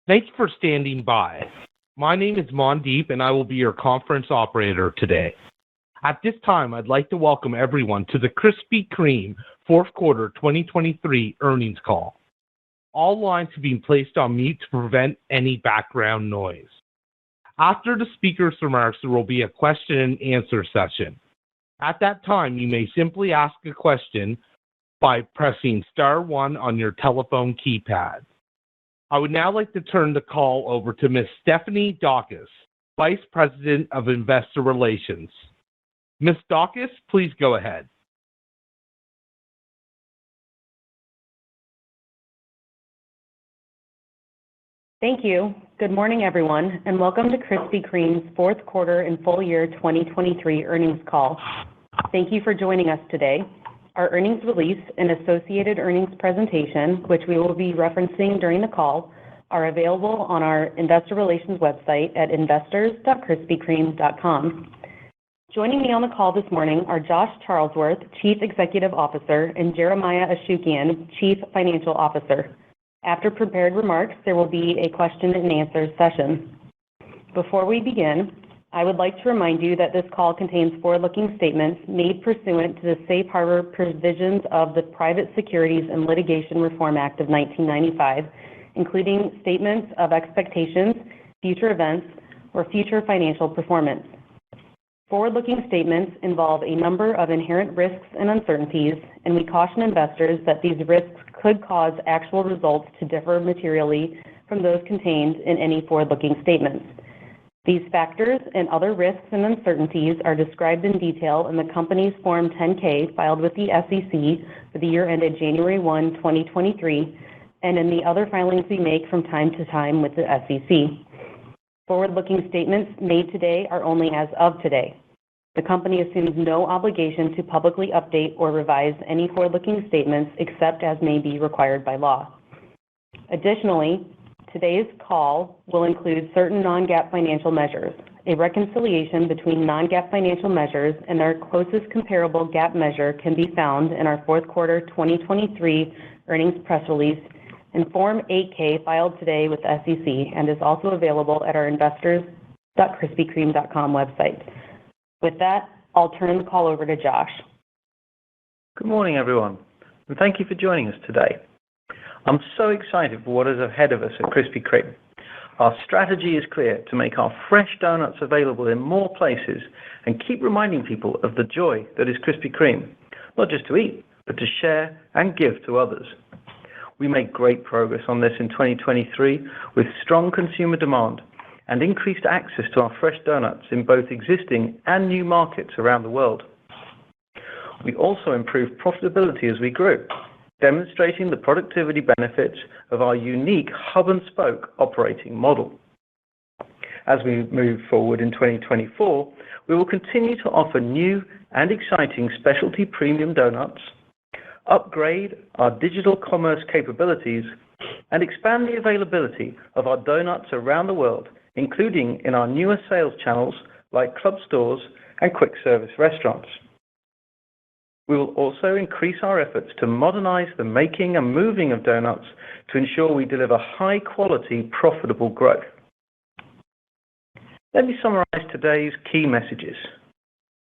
Thanks for standing by. My name is Mondeep, and I will be your conference operator today. At this time, I'd like to welcome everyone to the Krispy Kreme fourth quarter 2023 earnings call. All lines have been placed on mute to prevent any background noise. After the speaker's remarks, there will be a question and answer session. At that time, you may simply ask a question by pressing star 1 on your telephone keypad. I would now like to turn the call over to Ms. Stephanie Daukus, Vice President of Investor Relations. Ms. Daukus, please go ahead. Thank you. Good morning, everyone, and welcome to Krispy Kreme's fourth quarter and full year 2023 earnings call. Thank you for joining us today. Our earnings release and associated earnings presentation, which we will be referencing during the call, are available on our investor relations website at investors.krispykreme.com. Joining me on the call this morning are Josh Charlesworth, Chief Executive Officer, and Jeremiah Ashukian, Chief Financial Officer. After prepared remarks, there will be a question and answer session. Before we begin, I would like to remind you that this call contains forward-looking statements made pursuant to the Safe Harbor provisions of the Private Securities and Litigation Reform Act of 1995, including statements of expectations, future events, or future financial performance. Forward-looking statements involve a number of inherent risks and uncertainties, and we caution investors that these risks could cause actual results to differ materially from those contained in any forward-looking statements. These factors and other risks and uncertainties are described in detail in the company's Form 10-K filed with the SEC for the year ended January 1, 2023, and in the other filings we make from time to time with the SEC. Forward-looking statements made today are only as of today. The company assumes no obligation to publicly update or revise any forward-looking statements except as may be required by law. Additionally, today's call will include certain non-GAAP financial measures. A reconciliation between non-GAAP financial measures and their closest comparable GAAP measure can be found in our fourth quarter 2023 earnings press release and Form 8-K filed today with the SEC and is also available at our investors.krispykreme.com website. With that, I'll turn the call over to Josh. Good morning, everyone, and thank you for joining us today. I'm so excited for what is ahead of us at Krispy Kreme. Our strategy is clear: to make our fresh donuts available in more places and keep reminding people of the joy that is Krispy Kreme, not just to eat, but to share and give to others. We made great progress on this in 2023 with strong consumer demand and increased access to our fresh donuts in both existing and new markets around the world. We also improved profitability as we grew, demonstrating the productivity benefits of our unique hub-and-spoke operating model. As we move forward in 2024, we will continue to offer new and exciting specialty premium donuts, upgrade our digital commerce capabilities, and expand the availability of our donuts around the world, including in our newer sales channels like club stores and quick service restaurants. We will also increase our efforts to modernize the making and moving of donuts to ensure we deliver high-quality, profitable growth. Let me summarize today's key messages.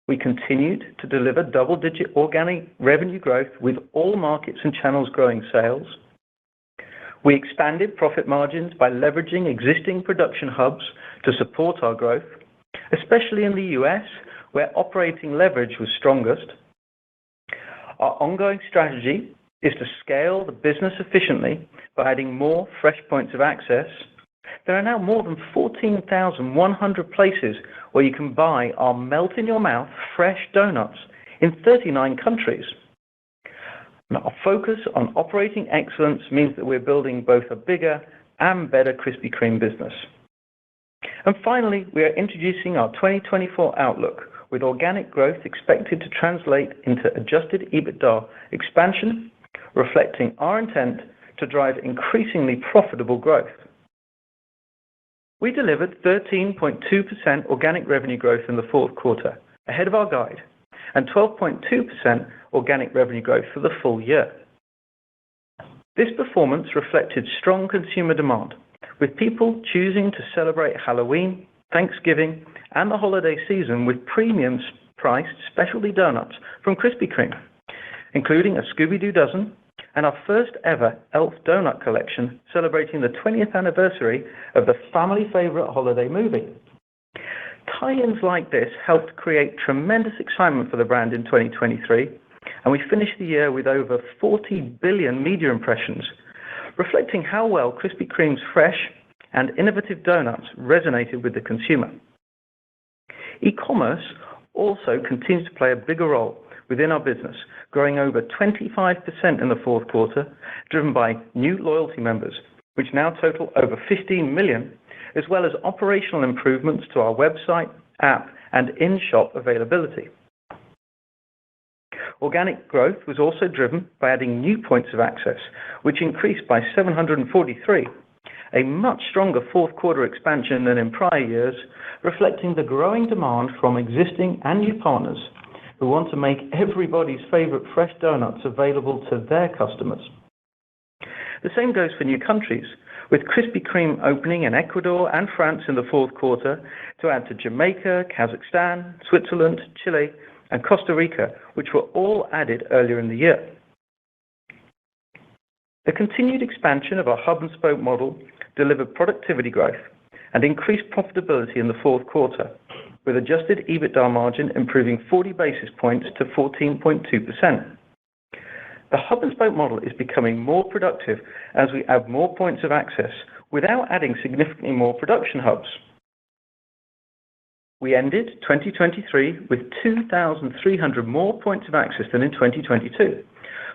We continued to deliver double-digit organic revenue growth with all markets and channels growing sales. We expanded profit margins by leveraging existing production hubs to support our growth, especially in the U.S., where operating leverage was strongest. Our ongoing strategy is to scale the business efficiently by adding more fresh points of access. There are now more than 14,100 places where you can buy our melt-in-your-mouth fresh donuts in 39 countries. Now, our focus on operating excellence means that we're building both a bigger and better Krispy Kreme business. And finally, we are introducing our 2024 outlook, with organic growth expected to translate into adjusted EBITDA expansion, reflecting our intent to drive increasingly profitable growth. We delivered 13.2% organic revenue growth in the fourth quarter, ahead of our guide, and 12.2% organic revenue growth for the full year. This performance reflected strong consumer demand, with people choosing to celebrate Halloween, Thanksgiving, and the holiday season with premium-priced specialty donuts from Krispy Kreme, including a Scooby-Doo dozen and our first ever Elf donut collection celebrating the 20th anniversary of the family favorite holiday movie. Tie-ins like this helped create tremendous excitement for the brand in 2023, and we finished the year with over 40 billion media impressions, reflecting how well Krispy Kreme's fresh and innovative donuts resonated with the consumer. E-commerce also continues to play a bigger role within our business, growing over 25% in the fourth quarter, driven by new loyalty members, which now total over 15 million, as well as operational improvements to our website, app, and in-shop availability. Organic growth was also driven by adding new points of access, which increased by 743, a much stronger fourth quarter expansion than in prior years, reflecting the growing demand from existing and new partners who want to make everybody's favorite fresh donuts available to their customers. The same goes for new countries, with Krispy Kreme opening in Ecuador and France in the fourth quarter to add to Jamaica, Kazakhstan, Switzerland, Chile, and Costa Rica, which were all added earlier in the year. The continued expansion of our hub-and-spoke model delivered productivity growth and increased profitability in the fourth quarter, with adjusted EBITDA margin improving 40 basis points to 14.2%. The hub-and-spoke model is becoming more productive as we add more points of access without adding significantly more production hubs. We ended 2023 with 2,300 more points of access than in 2022,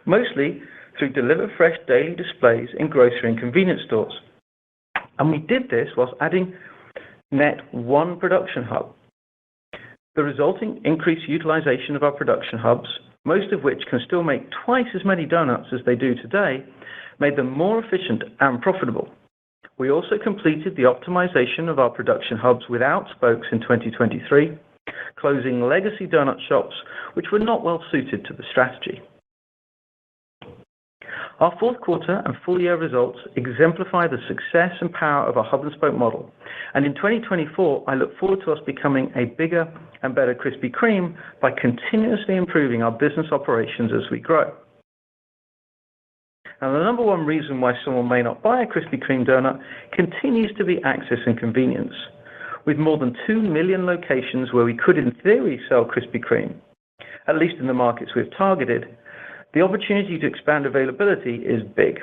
mostly through Deliver Fresh daily displays in grocery and convenience stores. And we did this whilst adding net one production hub. The resulting increased utilization of our production hubs, most of which can still make twice as many donuts as they do today, made them more efficient and profitable. We also completed the optimization of our production hubs without spokes in 2023, closing legacy donut shops which were not well suited to the strategy. Our fourth quarter and full year results exemplify the success and power of our hub-and-spoke model, and in 2024, I look forward to us becoming a bigger and better Krispy Kreme by continuously improving our business operations as we grow. Now, the number one reason why someone may not buy a Krispy Kreme donut continues to be access and convenience. With more than 2 million locations where we could, in theory, sell Krispy Kreme, at least in the markets we've targeted, the opportunity to expand availability is big.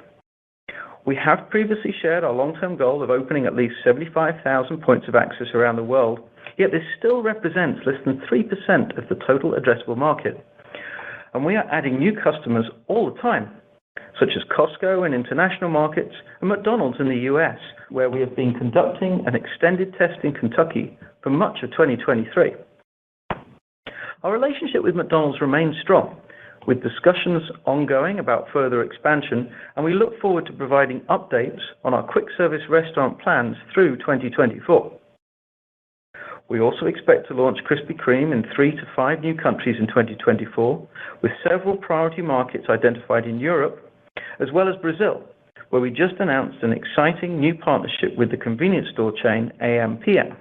We have previously shared our long-term goal of opening at least 75,000 points of access around the world, yet this still represents less than 3% of the total addressable market. And we are adding new customers all the time, such as Costco in international markets and McDonald's in the US, where we have been conducting an extended test in Kentucky for much of 2023. Our relationship with McDonald's remains strong, with discussions ongoing about further expansion, and we look forward to providing updates on our quick service restaurant plans through 2024. We also expect to launch Krispy Kreme in 3 to 5 new countries in 2024, with several priority markets identified in Europe, as well as Brazil, where we just announced an exciting new partnership with the convenience store chain AMPM.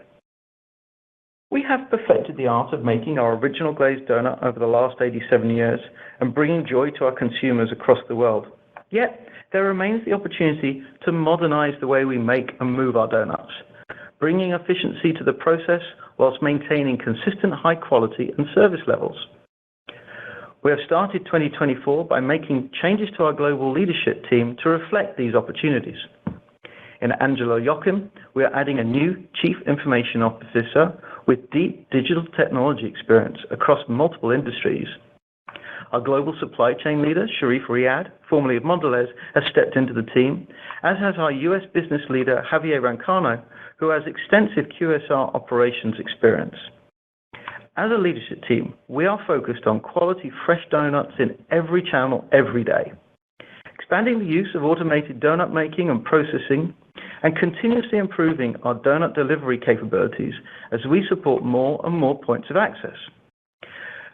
We have perfected the art of making our original glazed donut over the last 87 years and bringing joy to our consumers across the world. Yet, there remains the opportunity to modernize the way we make and move our donuts, bringing efficiency to the process whilst maintaining consistent high quality and service levels. We have started 2024 by making changes to our global leadership team to reflect these opportunities. In Angelo Joachim, we are adding a new Chief Information Officer with deep digital technology experience across multiple industries. Our global supply chain leader, Sharif Riyad, formerly of Mondelez, has stepped into the team, as has our U.S. business leader, Javier Rancano, who has extensive QSR operations experience. As a leadership team, we are focused on quality fresh donuts in every channel every day, expanding the use of automated donut making and processing, and continuously improving our donut delivery capabilities as we support more and more points of access.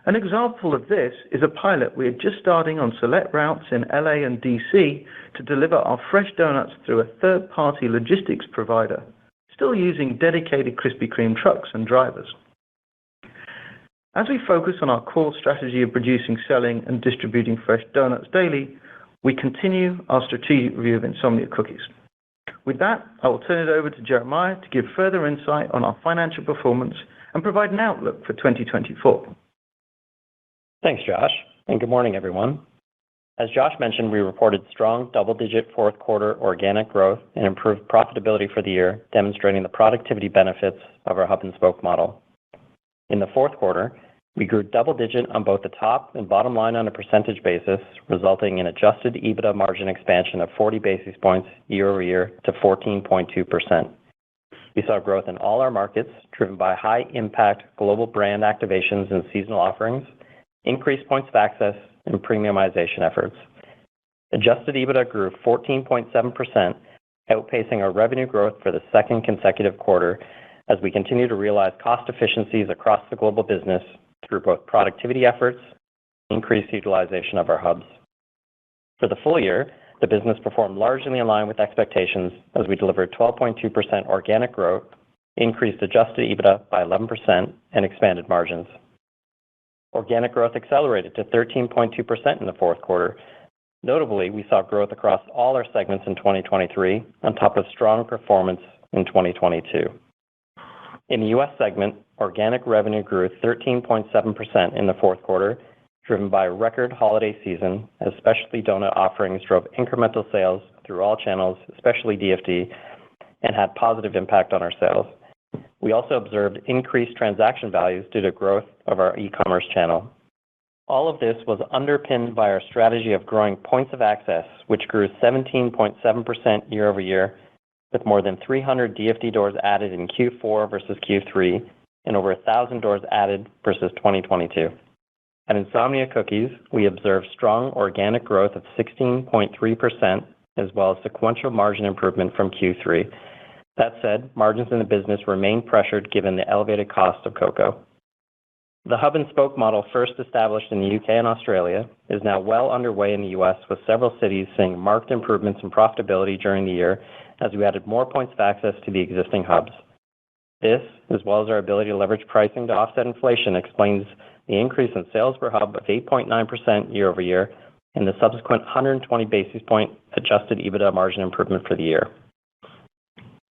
An example of this is a pilot we are just starting on select routes in LA and DC to deliver our fresh donuts through a third-party logistics provider, still using dedicated Krispy Kreme trucks and drivers. As we focus on our core strategy of producing, selling, and distributing fresh donuts daily, we continue our strategic review of Insomnia Cookies. With that, I will turn it over to Jeremiah to give further insight on our financial performance and provide an outlook for 2024. Thanks, Josh, and good morning, everyone. As Josh mentioned, we reported strong double-digit fourth quarter organic growth and improved profitability for the year, demonstrating the productivity benefits of our hub-and-spoke model. In the fourth quarter, we grew double-digit on both the top and bottom line on a percentage basis, resulting in adjusted EBITDA margin expansion of 40 basis points year-over-year to 14.2%. We saw growth in all our markets, driven by high-impact global brand activations and seasonal offerings, increased points of access, and premiumization efforts. Adjusted EBITDA grew 14.7%, outpacing our revenue growth for the second consecutive quarter as we continue to realize cost efficiencies across the global business through both productivity efforts and increased utilization of our hubs. For the full year, the business performed largely in line with expectations as we delivered 12.2% organic growth, increased adjusted EBITDA by 11%, and expanded margins. Organic growth accelerated to 13.2% in the fourth quarter. Notably, we saw growth across all our segments in 2023, on top of strong performance in 2022. In the U.S. segment, organic revenue grew 13.7% in the fourth quarter, driven by a record holiday season, as specialty donut offerings drove incremental sales through all channels, especially DFD, and had positive impact on our sales. We also observed increased transaction values due to growth of our e-commerce channel. All of this was underpinned by our strategy of growing points of access, which grew 17.7% year-over-year, with more than 300 DFD doors added in Q4 versus Q3, and over 1,000 doors added versus 2022. At Insomnia Cookies, we observed strong organic growth of 16.3%, as well as sequential margin improvement from Q3. That said, margins in the business remain pressured given the elevated cost of cocoa. The hub-and-spoke model, first established in the UK and Australia, is now well underway in the US, with several cities seeing marked improvements in profitability during the year as we added more points of access to the existing hubs. This, as well as our ability to leverage pricing to offset inflation, explains the increase in sales per hub of 8.9% year-over-year and the subsequent 120 basis point adjusted EBITDA margin improvement for the year.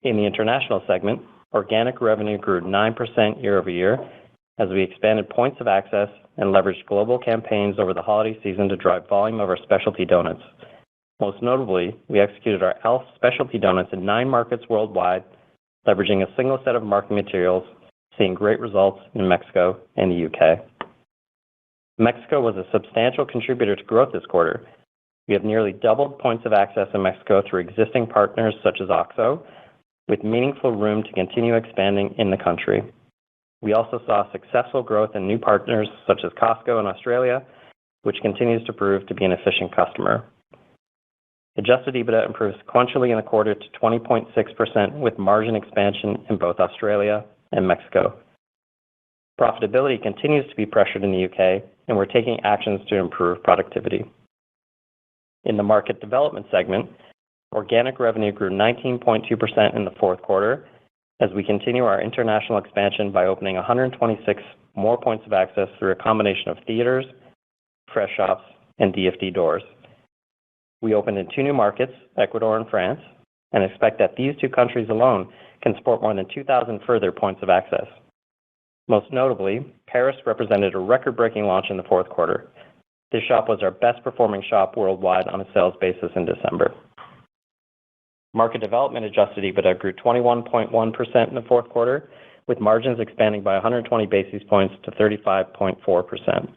In the international segment, organic revenue grew 9% year-over-year as we expanded points of access and leveraged global campaigns over the holiday season to drive volume of our specialty donuts. Most notably, we executed our Elf specialty donuts in 9 markets worldwide, leveraging a single set of marketing materials, seeing great results in Mexico and the UK. Mexico was a substantial contributor to growth this quarter. We have nearly doubled points of access in Mexico through existing partners such as OXXO, with meaningful room to continue expanding in the country. We also saw successful growth in new partners such as Costco in Australia, which continues to prove to be an efficient customer. Adjusted EBITDA improved sequentially in the quarter to 20.6%, with margin expansion in both Australia and Mexico. Profitability continues to be pressured in the UK, and we're taking actions to improve productivity. In the market development segment, organic revenue grew 19.2% in the fourth quarter as we continue our international expansion by opening 126 more points of access through a combination of theaters, fresh shops, and DFD doors. We opened in 2 new markets, Ecuador and France, and expect that these 2 countries alone can support more than 2,000 further points of access. Most notably, Paris represented a record-breaking launch in the fourth quarter. This shop was our best-performing shop worldwide on a sales basis in December. Market development adjusted EBITDA grew 21.1% in the fourth quarter, with margins expanding by 120 basis points to 35.4%.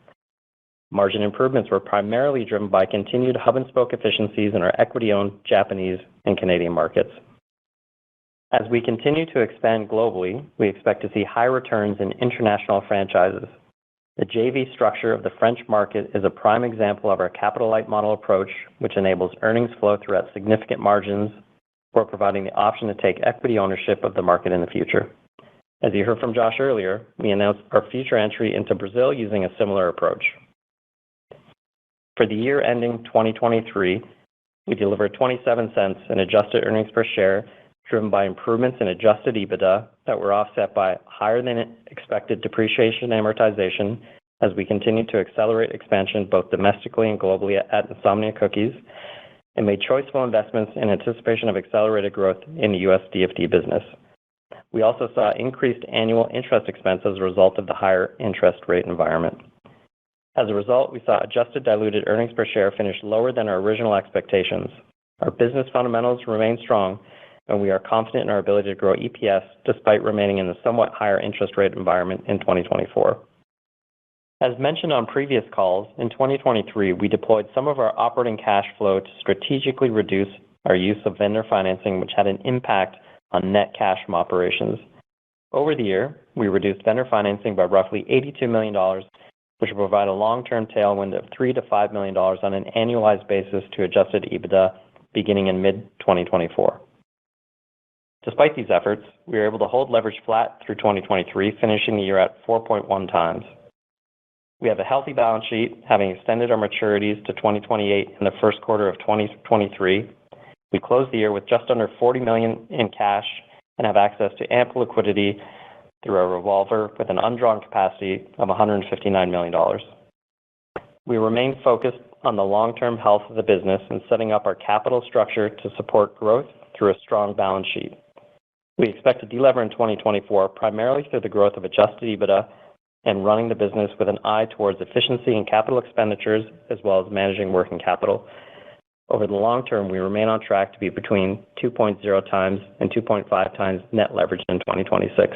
Margin improvements were primarily driven by continued hub-and-spoke efficiencies in our equity-owned Japanese and Canadian markets. As we continue to expand globally, we expect to see high returns in international franchises. The JV structure of the French market is a prime example of our capital-light model approach, which enables earnings flow throughout significant margins, or providing the option to take equity ownership of the market in the future. As you heard from Josh earlier, we announced our future entry into Brazil using a similar approach. For the year ending 2023, we delivered 27 cents in adjusted earnings per share, driven by improvements in adjusted EBITDA that were offset by higher than expected depreciation and amortization as we continue to accelerate expansion both domestically and globally at Insomnia Cookies, and made choiceful investments in anticipation of accelerated growth in the U.S. DFD business. We also saw increased annual interest expense as a result of the higher interest rate environment. As a result, we saw adjusted diluted earnings per share finish lower than our original expectations. Our business fundamentals remain strong, and we are confident in our ability to grow EPS despite remaining in a somewhat higher interest rate environment in 2024. As mentioned on previous calls, in 2023, we deployed some of our operating cash flow to strategically reduce our use of vendor financing, which had an impact on net cash from operations. Over the year, we reduced vendor financing by roughly $82 million, which will provide a long-term tailwind of $3 to $5 million on an annualized basis to adjusted EBITDA beginning in mid-2024. Despite these efforts, we were able to hold leverage flat through 2023, finishing the year at 4.1 times. We have a healthy balance sheet, having extended our maturities to 2028 in the first quarter of 2023. We closed the year with just under $40 million in cash and have access to ample liquidity through our revolver with an undrawn capacity of $159 million. We remain focused on the long-term health of the business and setting up our capital structure to support growth through a strong balance sheet. We expect to delever in 2024 primarily through the growth of adjusted EBITDA and running the business with an eye towards efficiency and capital expenditures, as well as managing working capital. Over the long term, we remain on track to be between 2.0 times and 2.5 times net leverage in 2026.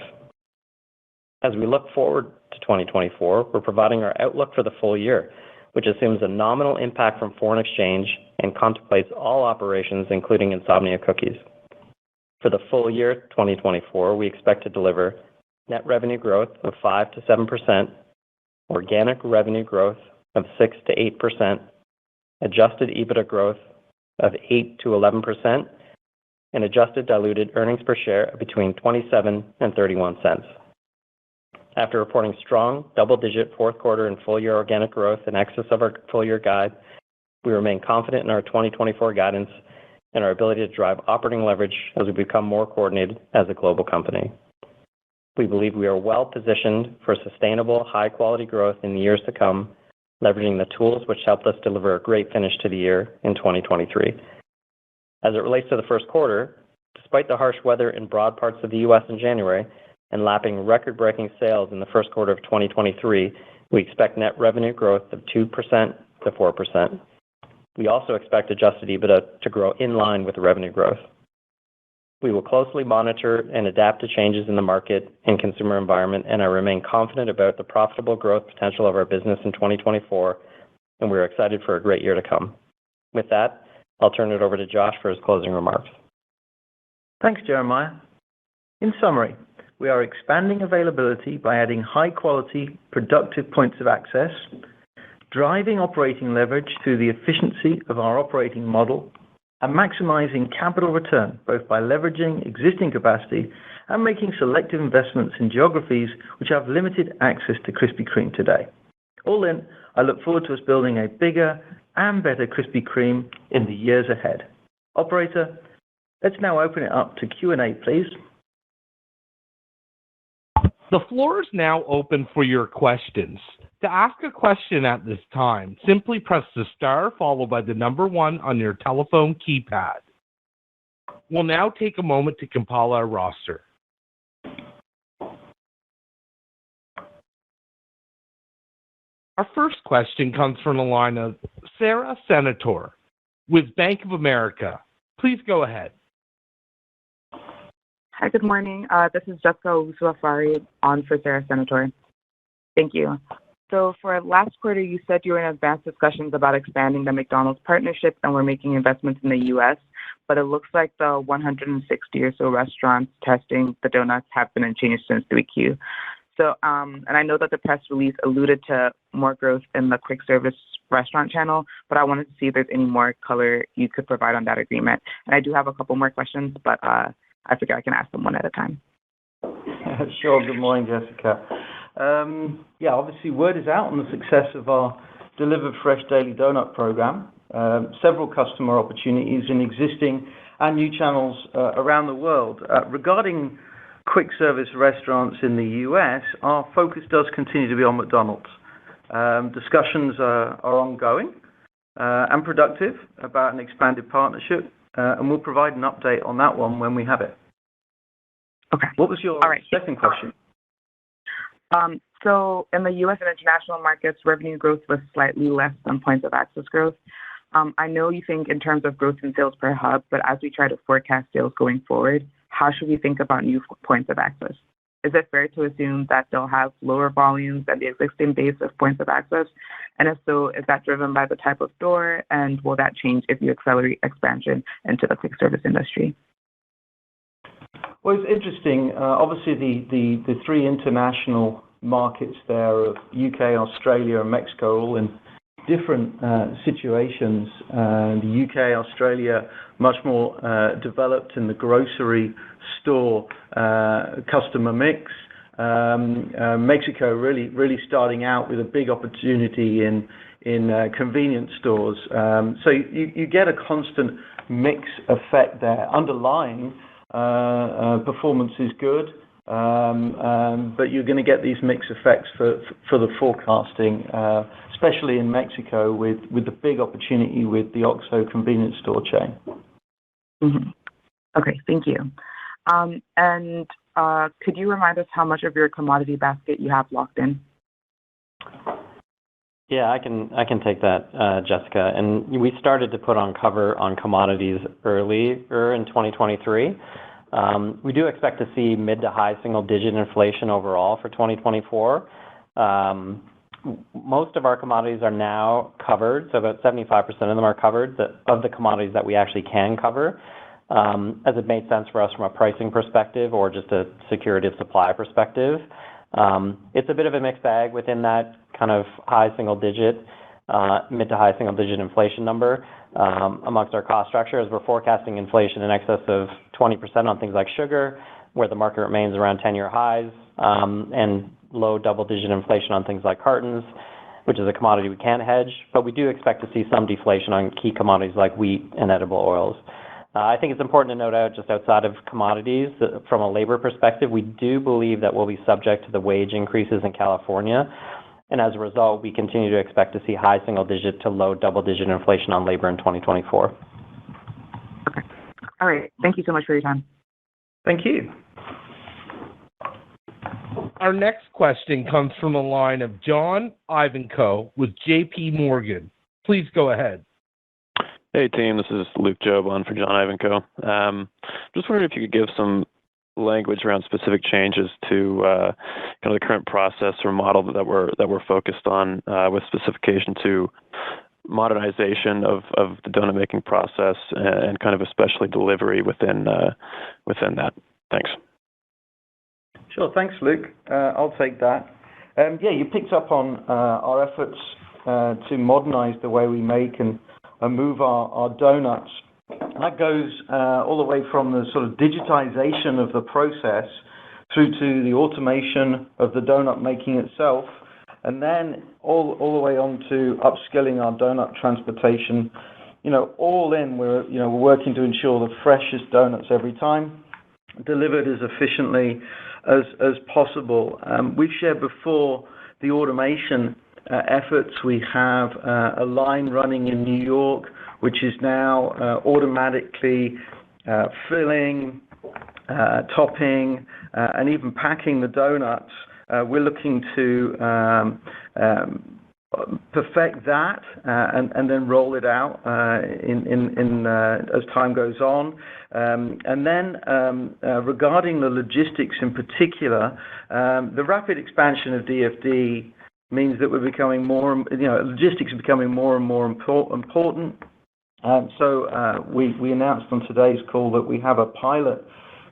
As we look forward to 2024, we're providing our outlook for the full year, which assumes a nominal impact from foreign exchange and contemplates all operations, including Insomnia Cookies. For the full year 2024, we expect to deliver net revenue growth of 5 to 7%, organic revenue growth of 6 to 8%, adjusted EBITDA growth of 8 to 11%, and adjusted diluted earnings per share of between 27 and 31 cents. After reporting strong double-digit fourth quarter and full-year organic growth in excess of our full-year guide, we remain confident in our 2024 guidance and our ability to drive operating leverage as we become more coordinated as a global company. We believe we are well-positioned for sustainable, high-quality growth in the years to come, leveraging the tools which helped us deliver a great finish to the year in 2023. As it relates to the first quarter, despite the harsh weather in broad parts of the U.S. in January and lapping record-breaking sales in the first quarter of 2023, we expect net revenue growth of 2% to 4%. We also expect adjusted EBITDA to grow in line with the revenue growth. We will closely monitor and adapt to changes in the market and consumer environment, and I remain confident about the profitable growth potential of our business in 2024, and we're excited for a great year to come. With that, I'll turn it over to Josh for his closing remarks. Thanks, Jeremiah. In summary, we are expanding availability by adding high-quality, productive points of access, driving operating leverage through the efficiency of our operating model, and maximizing capital return both by leveraging existing capacity and making selective investments in geographies which have limited access to Krispy Kreme today. All in, I look forward to us building a bigger and better Krispy Kreme in the years ahead. Operator, let's now open it up to Q&A, please. The floor is now open for your questions. To ask a question at this time, simply press the star followed by the number 1 on your telephone keypad. We'll now take a moment to compile our roster. Our first question comes from the line of Sara Senatore with Bank of America. Please go ahead. Hi, good morning. This is Jessica Usuafari on for Sara Senatore. Thank you. So for last quarter, you said you were in advanced discussions about expanding the McDonald's partnership and we're making investments in the U.S., but it looks like the 160 or so restaurants testing the donuts have been unchanged since 3Q. So, and I know that the press release alluded to more growth in the quick service restaurant channel, but I wanted to see if there's any more color you could provide on that agreement. And I do have a couple more questions, but I figure I can ask them one at a time. Sure. Good morning, Jessica. Obviously, word is out on the success of our Delivered Fresh Daily Donut program. Several customer opportunities in existing and new channels around the world. Regarding quick service restaurants in the U.S., our focus does continue to be on McDonald's. Discussions are ongoing and productive about an expanded partnership, and we'll provide an update on that one when we have it. Okay. What was your second question? So in the U.S. and international markets, revenue growth was slightly less than points of access growth. I know you think in terms of growth in sales per hub, but as we try to forecast sales going forward, how should we think about new points of access? Is it fair to assume that they'll have lower volumes than the existing base of points of access? And if so, is that driven by the type of store, and will that change if you accelerate expansion into the quick service industry? Well, it's interesting. Obviously, the three international markets there of UK, Australia, and Mexico, all in different situations. The UK, Australia, much more developed in the grocery store customer mix. Mexico really starting out with a big opportunity in convenience stores. So you get a constant mix effect there. Underlying performance is good, but you're going to get these mix effects for the forecasting, especially in Mexico with the big opportunity with the OXXO convenience store chain. Mm-hmm. Okay, thank you. And could you remind us how much of your commodity basket you have locked in? Yeah, I can take that, Jessica. And we started to put on cover on commodities earlier in 2023. We do expect to see mid to high single-digit inflation overall for 2024. Most of our commodities are now covered, so about 75% of them are covered of the commodities that we actually can cover, as it made sense for us from a pricing perspective or just a security of supply perspective. It's a bit of a mixed bag within that kind of mid to high single-digit inflation number amongst our cost structure, as we're forecasting inflation in excess of 20% on things like sugar, where the market remains around 10-year highs, and low double-digit inflation on things like cartons, which is a commodity we can't hedge. But we do expect to see some deflation on key commodities like wheat and edible oils. I think it's important to note out, just outside of commodities, from a labor perspective, we do believe that we'll be subject to the wage increases in California. And as a result, we continue to expect to see high single-digit to low double-digit inflation on labor in 2024. Okay. All right. Thank you so much for your time. Thank you. Our next question comes from the line of John Ivankoe with J.P. Morgan. Please go ahead. Hey, team. This is Luke Job on for John Ivankoe. Just wondering if you could give some language around specific changes to kind of the current process or model that we're focused on, with specification to modernization of the donut making process and kind of especially delivery within that. Thanks. Sure. Thanks, Luke. I'll take that. You picked up on our efforts to modernize the way we make and move our donuts. That goes all the way from the sort of digitization of the process through to the automation of the donut making itself, and then all the way on to upskilling our donut transportation. All in, we're working to ensure the freshest donuts every time, delivered as efficiently as possible. We've shared before the automation efforts. We have a line running in New York, which is now automatically filling, topping, and even packing the donuts. We're looking to perfect that and then roll it out as time goes on. And then regarding the logistics in particular, the rapid expansion of DFD means that we're becoming logistics are becoming more and more important. So we announced on today's call that we have a pilot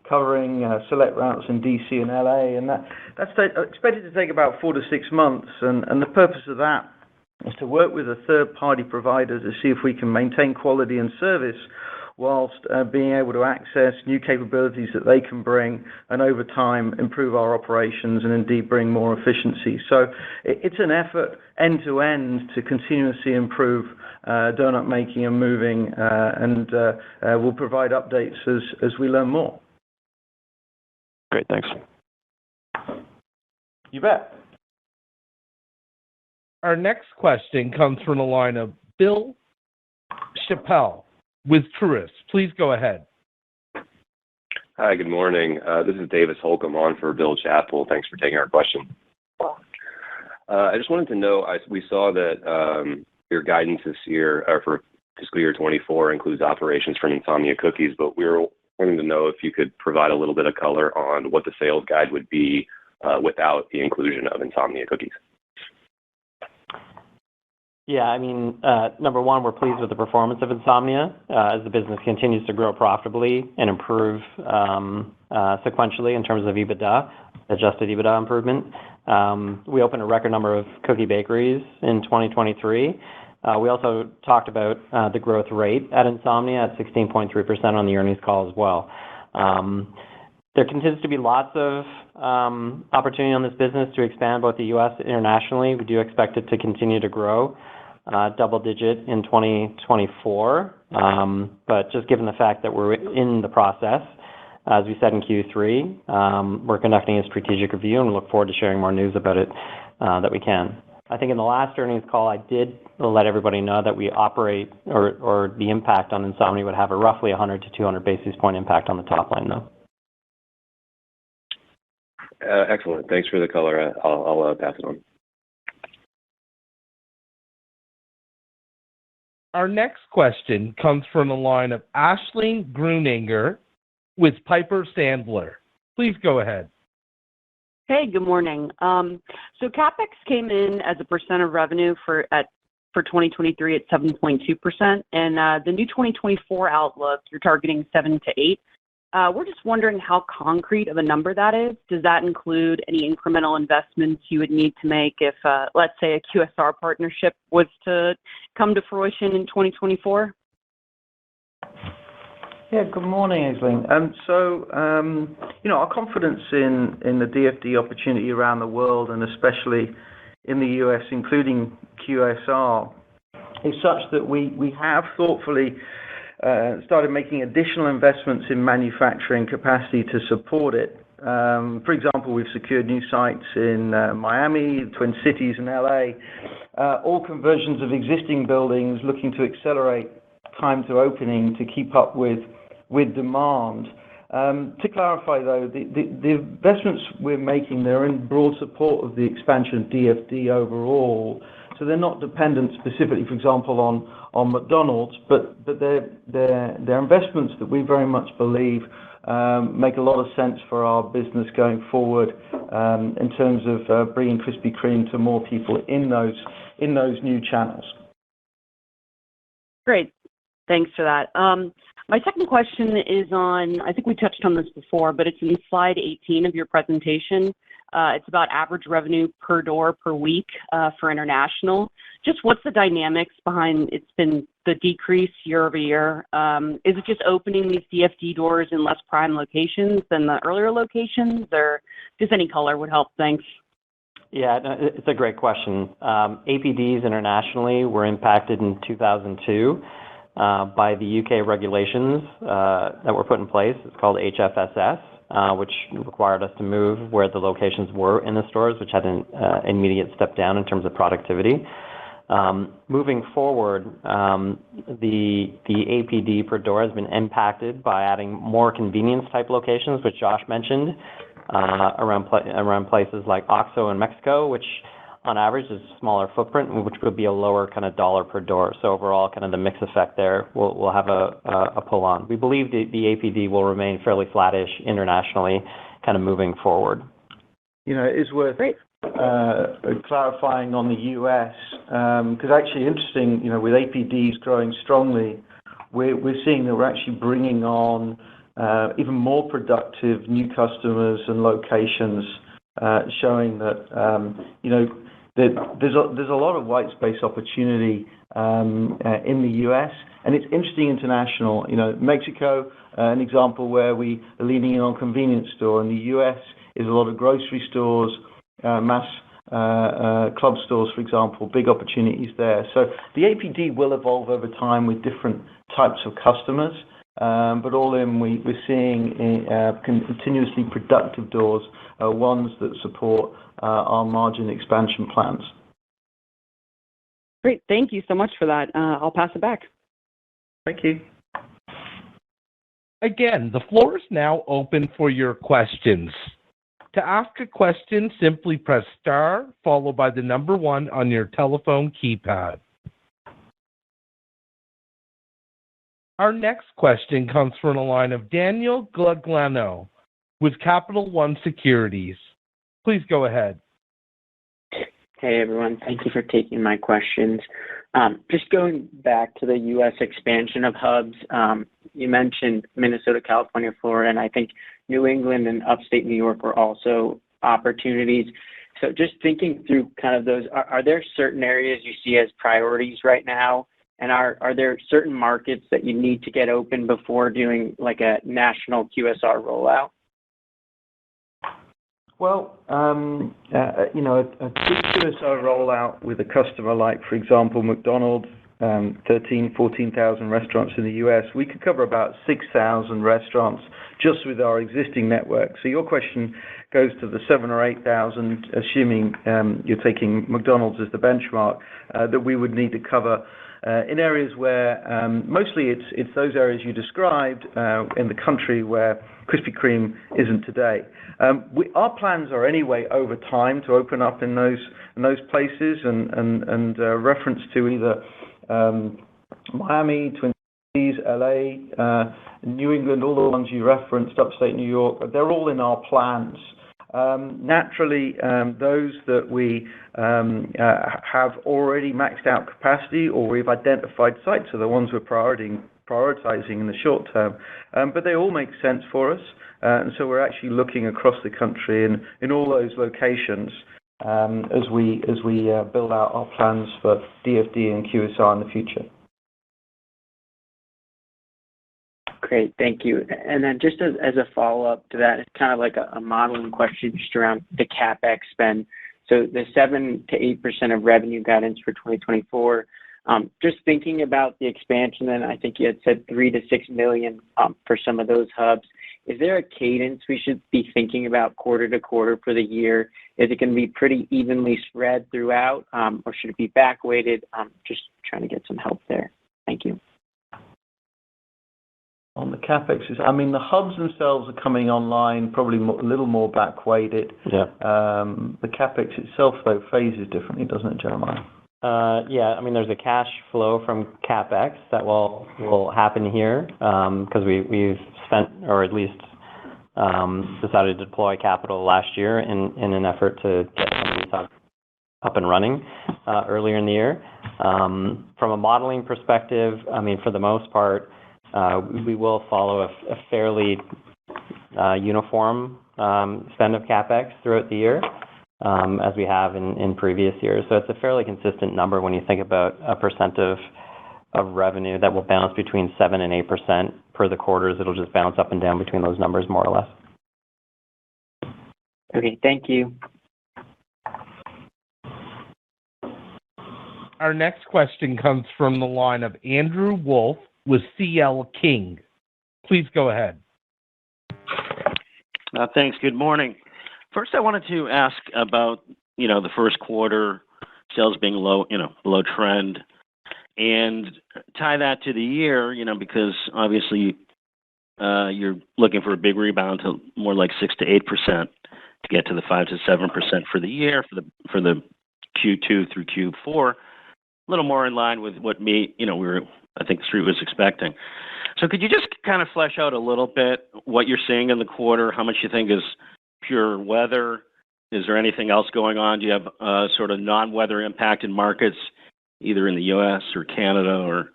covering select routes in DC and LA, and that's expected to take about 4 to 6 months. And the purpose of that is to work with a third-party provider to see if we can maintain quality and service whilst being able to access new capabilities that they can bring and over time improve our operations and indeed bring more efficiency. So it's an effort end to end to continuously improve donut making and moving, and we'll provide updates as we learn more. Great, thanks. You bet. Our next question comes from the line of Bill Chappell with Truist. Please go ahead. Hi, good morning. This is Davis Holcomb on for Bill Chappell. Thanks for taking our question. I just wanted to know, we saw that your guidance this year, or for fiscal year 24, includes operations from Insomnia Cookies, but we were wanting to know if you could provide a little bit of color on what the sales guide would be without the inclusion of Insomnia Cookies. Yeah, I mean, number one, we're pleased with the performance of Insomnia as the business continues to grow profitably and improve sequentially in terms of EBITDA, adjusted EBITDA improvement. We opened a record number of cookie bakeries in 2023. We also talked about the growth rate at Insomnia at 16.3% on the earnings call as well. There continues to be lots of opportunity on this business to expand both the U.S. and internationally. We do expect it to continue to grow double-digit in 2024. But just given the fact that we're in the process, as we said in Q3, we're conducting a strategic review, and we look forward to sharing more news about it that we can. I think in the last earnings call, I did let everybody know that we operate, or the impact on Insomnia would have a roughly 100 to 200 basis point impact on the top line, though. Excellent. Thanks for the color. I'll pass it on. Our next question comes from the line of Aisling Grueninger with Piper Sandler. Please go ahead. Hey, good morning. So CapEx came in as a percent of revenue for 2023 at 7.2%, and the new 2024 outlook, you're targeting 7 to 8. We're just wondering how concrete of a number that is. Does that include any incremental investments you would need to make if, let's say, a QSR partnership was to come to fruition in 2024? Yeah, good morning, Aisling. Our confidence in the DFD opportunity around the world, and especially in the U.S., including QSR, is such that we have thoughtfully started making additional investments in manufacturing capacity to support it. For example, we've secured new sites in Miami, Twin Cities, and LA, all conversions of existing buildings, looking to accelerate time to opening to keep up with demand. To clarify, though, the investments we're making, they're in broad support of the expansion of DFD overall. So they're not dependent specifically, for example, on McDonald's, but they're investments that we very much believe make a lot of sense for our business going forward in terms of bringing Krispy Kreme to more people in those new channels. Great. Thanks for that. My second question is on, I think we touched on this before, but it's in slide 18 of your presentation. It's about average revenue per door per week for international. Just what's the dynamics behind it's been the decrease year over year? Is it just opening these DFD doors in less prime locations than the earlier locations, or just any color would help? Thanks. Yeah, no, it's a great question. APDs internationally were impacted in 2002 by the UK regulations that were put in place. It's called HFSS, which required us to move where the locations were in the stores, which had an immediate step down in terms of productivity. Moving forward, the APD per door has been impacted by adding more convenience-type locations, which Josh mentioned, around places like OXXO in Mexico, which on average is a smaller footprint, which would be a lower kind of dollar per door. So overall, kind of the mix effect there will have a pull on. We believe the APD will remain fairly flattish internationally, kind of moving forward. You know, it is worth clarifying on the U.S. Because actually interesting, you know, with APDs growing strongly, we're seeing that we're actually bringing on even more productive new customers and locations, showing that you know there's a lot of white space opportunity in the U.S., and it's interesting international. Mexico, an example where we are leaning in on convenience store. In the U.S. is a lot of grocery stores, mass club stores, for example, big opportunities there. So the APD will evolve over time with different types of customers, but all in, we're seeing continuously productive doors, ones that support our margin expansion plans. Great. Thank you so much for that. I'll pass it back. Thank you. Again, the floor is now open for your questions. To ask a question, simply press star followed by the number 1 on your telephone keypad. Our next question comes from the line of Daniel Guglielmo with Capital One Securities. Please go ahead. Hey, everyone. Thank you for taking my questions. Just going back to the U.S. expansion of hubs, you mentioned Minnesota, California, Florida, and I think New England and upstate New York were also opportunities. So just thinking through kind of those, are there certain areas you see as priorities right now? And are there certain markets that you need to get open before doing like a national QSR rollout? Well, a big QSR rollout with a customer like, for example, McDonald's, 14,000 restaurants in the U.S., we could cover about 6,000 restaurants just with our existing network. So your question goes to the 7,000 or 8,000, assuming you're taking McDonald's as the benchmark, that we would need to cover in areas where mostly it's those areas you described in the country where Krispy Kreme isn't today. Our plans are anyway over time to open up in those places and reference to either Miami, Twin Cities, LA, New England, all the ones you referenced, upstate New York, they're all in our plans. Naturally, those that we have already maxed out capacity or we've identified sites are the ones we're prioritizing in the short term. But they all make sense for us. And so we're actually looking across the country in all those locations as we build out our plans for DFD and QSR in the future. Great, thank you. And then just as a follow-up to that, it's kind of like a modeling question just around the CapEx spend. So the 7 to 8% of revenue guidance for 2024, just thinking about the expansion, and I think you had said $3 to $6 million for some of those hubs. Is there a cadence we should be thinking about quarter to quarter for the year? Is it going to be pretty evenly spread throughout, or should it be back-weighted? Just trying to get some help there. Thank you. On the CapEx, the hubs themselves are coming online probably a little more back-weighted. Yeah. The CapEx itself, though, phases differently, doesn't it, Jeremiah? There's a cash flow from CapEx that will happen here because we've spent, or at least decided to deploy capital last year in an effort to get some of these up and running earlier in the year. From a modeling perspective, for the most part, we will follow a fairly uniform spend of CapEx throughout the year, as we have in previous years. So it's a fairly consistent number when you think about a percent of revenue that will bounce between 7 and 8% per the quarters. It'll just bounce up and down between those numbers more or less. Okay, thank you. Our next question comes from the line of Andrew Wolf with CL King. Please go ahead. Thanks. Good morning. First, I wanted to ask about, the first quarter sales being low, below trend, and tie that to the year, because obviously you're looking for a big rebound to more like 6 to 8% to get to the 5 to 7% for the year for the Q2 through Q4, a little more in line with what I think the street was expecting. So could you just kind of flesh out a little bit what you're seeing in the quarter, how much you think is pure weather? Is there anything else going on? Do you have sort of non-weather impacted markets, either in the U.S. or Canada or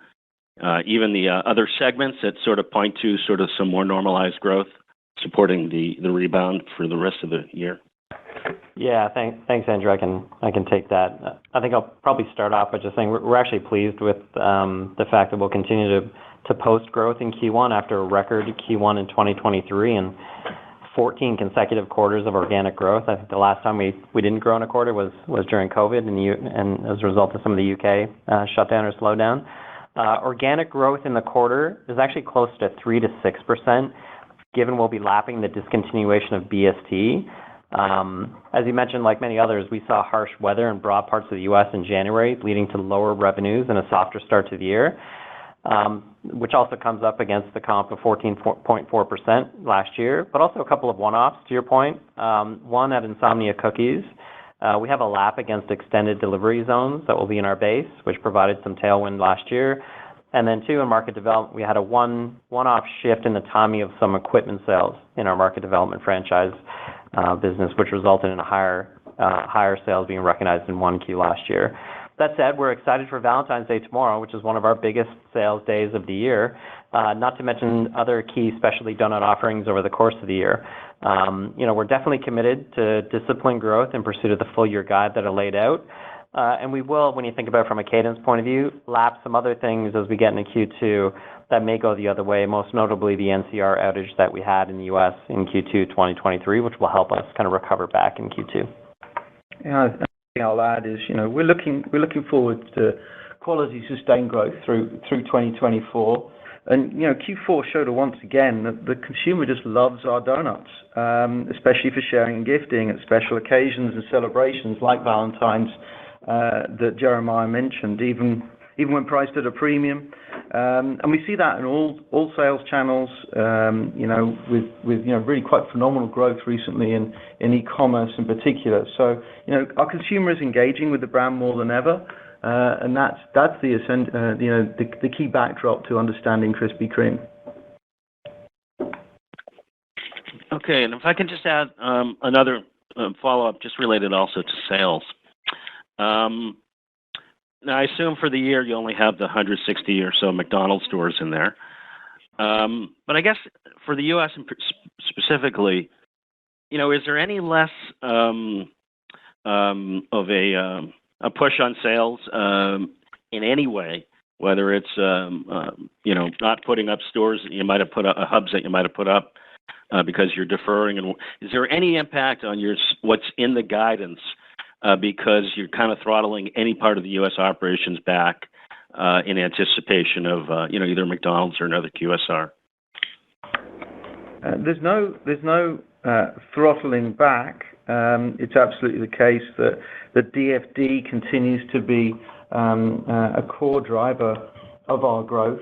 even the other segments that sort of point to sort of some more normalized growth supporting the rebound for the rest of the year? Yeah, thanks, Andrew. I can take that. I think I'll probably start off by just saying we're actually pleased with the fact that we'll continue to post growth in Q1 after a record Q1 in 2023 and 14 consecutive quarters of organic growth. I think the last time we didn't grow in a quarter was during COVID and as a result of some of the UK shutdown or slowdown. Organic growth in the quarter is actually close to 3 to 6%, given we'll be lapping the discontinuation of BST. As you mentioned, like many others, we saw harsh weather in broad parts of the U.S. in January, leading to lower revenues and a softer start to the year, which also comes up against the comp of 14.4% last year, but also a couple of one-offs, to your point. One at Insomnia Cookies. We have a lap against extended delivery zones that will be in our base, which provided some tailwind last year. And then two, in market development, we had a one-off shift in the timing of some equipment sales in our market development franchise business, which resulted in a higher sales being recognized in 1Q last year. That said, we're excited for Valentine's Day tomorrow, which is one of our biggest sales days of the year, not to mention other key specialty donut offerings over the course of the year. We're definitely committed to disciplined growth in pursuit of the full-year guide that I laid out. And we will, when you think about it from a cadence point of view, lap some other things as we get into Q2 that may go the other way, most notably the NCR outage that we had in the U.S. in Q2 2023, which will help us kind of recover back in Q2. Yeah, the thing I'll add is, we're looking forward to quality sustained growth through 2024. And, Q4 showed once again that the consumer just loves our donuts, especially for sharing and gifting at special occasions and celebrations like Valentine's that Jeremiah mentioned, even when priced at a premium. And we see that in all sales channels, with really quite phenomenal growth recently in e-commerce in particular. So, our consumer is engaging with the brand more than ever, and that's the key backdrop to understanding Krispy Kreme. Okay, and if I can just add another follow-up, just related also to sales. Now, I assume for the year you only have the 160 or so McDonald's stores in there. But I guess for the U.S. specifically, is there any less of a push on sales in any way, whether it's, not putting up stores that you might have put up, hubs that you might have put up because you're deferring? And is there any impact on what's in the guidance because you're kind of throttling any part of the U.S. operations back in anticipation of, either McDonald's or another QSR? There's no throttling back. It's absolutely the case that the DFD continues to be a core driver of our growth.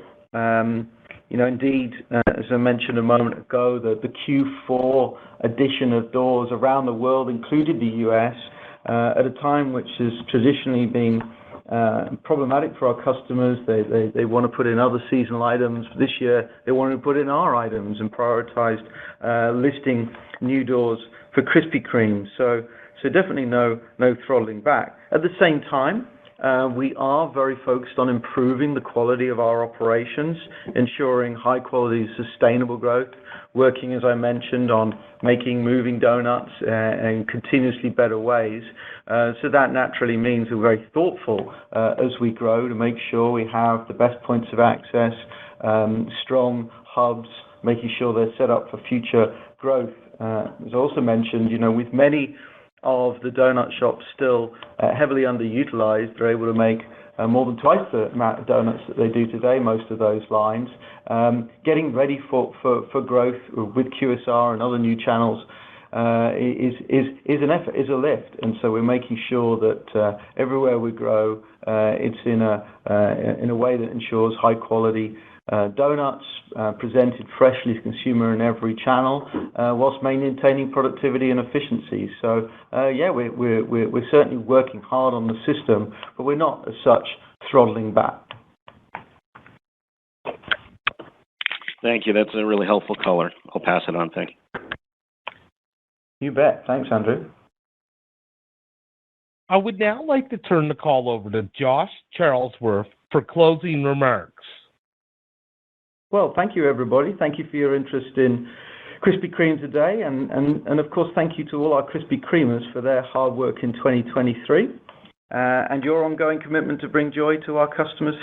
Indeed, as I mentioned a moment ago, the Q4 addition of doors around the world included the U.S. At a time which has traditionally been problematic for our customers. They want to put in other seasonal items. This year, they wanted to put in our items and prioritized listing new doors for Krispy Kreme. So definitely no throttling back. At the same time, we are very focused on improving the quality of our operations, ensuring high-quality, sustainable growth, working, as I mentioned, on making moving donuts in continuously better ways. So that naturally means we're very thoughtful as we grow to make sure we have the best points of access, strong hubs, making sure they're set up for future growth. As I also mentioned, with many of the donut shops still heavily underutilized, they're able to make more than twice the amount of donuts that they do today, most of those lines. Getting ready for growth with QSR and other new channels is an effort, is a lift. And so we're making sure that everywhere we grow, it's in a way that ensures high quality donuts presented freshly to consumer in every channel, whilst maintaining productivity and efficiency. So we're certainly working hard on the system, but we're not as such throttling back. Thank you. That's a really helpful color. I'll pass it on. Thank you. You bet. Thanks, Andrew. I would now like to turn the call over to Josh Charlesworth for closing remarks. Well, thank you, everybody. Thank you for your interest in Krispy Kreme today, and of course, thank you to all our Krispy Kremers for their hard work in 2023 and your ongoing commitment to bring joy to our customers